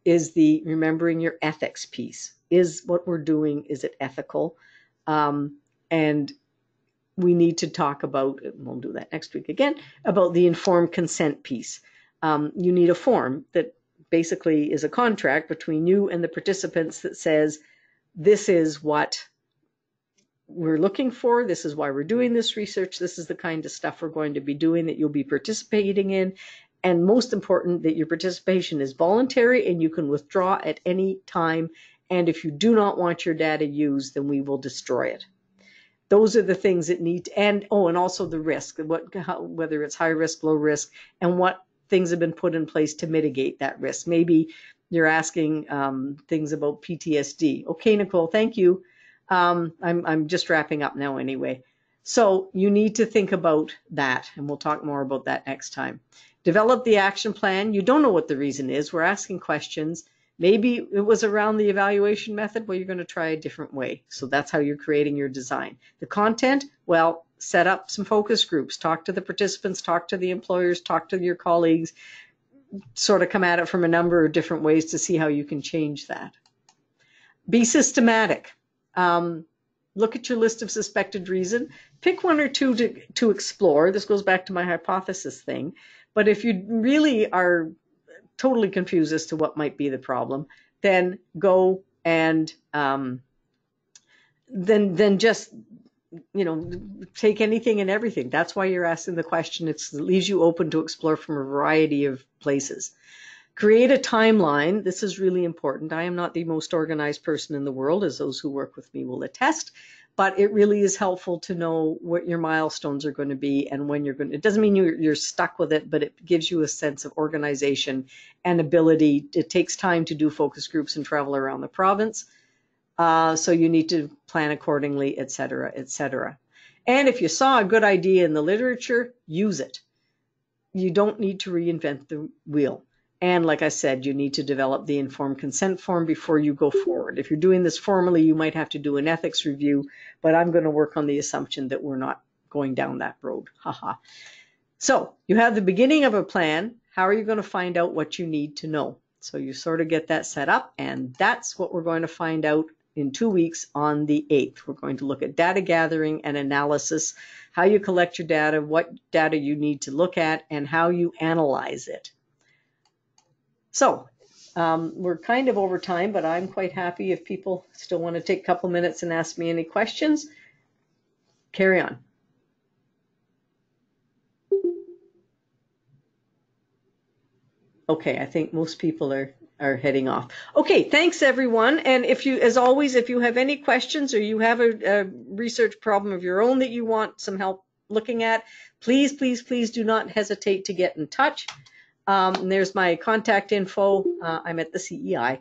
is the remembering your ethics piece. Is what we're doing, is it ethical? And we need to talk about, we'll do that next week again, about the informed consent piece. You need a form that basically is a contract between you and the participants that says, this is what we're looking for, this is why we're doing this research, this is the kind of stuff we're going to be doing that you'll be participating in, and most important, that your participation is voluntary and you can withdraw at any time, And if you do not want your data used, then we will destroy it. Those are the things that need to, and also the risk, whether it's high risk, low risk, and what things have been put in place to mitigate that risk. Maybe you're asking things about PTSD. Okay, Nicole, thank you. I'm just wrapping up now anyway. So you need to think about that, and we'll talk more about that next time. Develop the action plan. You don't know what the reason is. We're asking questions. Maybe it was around the evaluation method. Well, you're going to try a different way. So that's how you're creating your design. The content, well, set up some focus groups. Talk to the participants, talk to the employers, talk to your colleagues, sort of come at it from a number of different ways to see how you can change that. Be systematic. Look at your list of suspected reason. Pick one or two to explore. This goes back to my hypothesis thing. But if you really are totally confused as to what might be the problem, then go and then just take anything and everything. That's why you're asking the question. It leaves you open to explore from a variety of places. Create a timeline. This is really important. I am not the most organized person in the world, as those who work with me will attest, but it really is helpful to know what your milestones are going to be and when you're going to. It doesn't mean you're stuck with it, but it gives you a sense of organization and ability. It takes time to do focus groups and travel around the province. So you need to plan accordingly, et cetera, et cetera. And if you saw a good idea in the literature, use it. You don't need to reinvent the wheel. And like I said, you need to develop the informed consent form before you go forward. If you're doing this formally, you might have to do an ethics review, but I'm going to work on the assumption that we're not going down that road. Haha. So you have the beginning of a plan. How are you going to find out what you need to know? So you sort of get that set up, and that's what we're going to find out in 2 weeks on the 8th. We're going to look at data gathering and analysis, how you collect your data, what data you need to look at, and how you analyze it. So we're kind of over time, but I'm quite happy if people still want to take a couple minutes and ask me any questions. Carry on. Okay, I think most people are heading off. Okay, thanks everyone. And if you, as always, if you have any questions or you have a research problem of your own that you want some help looking at, please, please, please do not hesitate to get in touch. And there's my contact info. I'm at the CEI.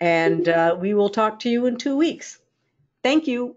And we will talk to you in 2 weeks. Thank you.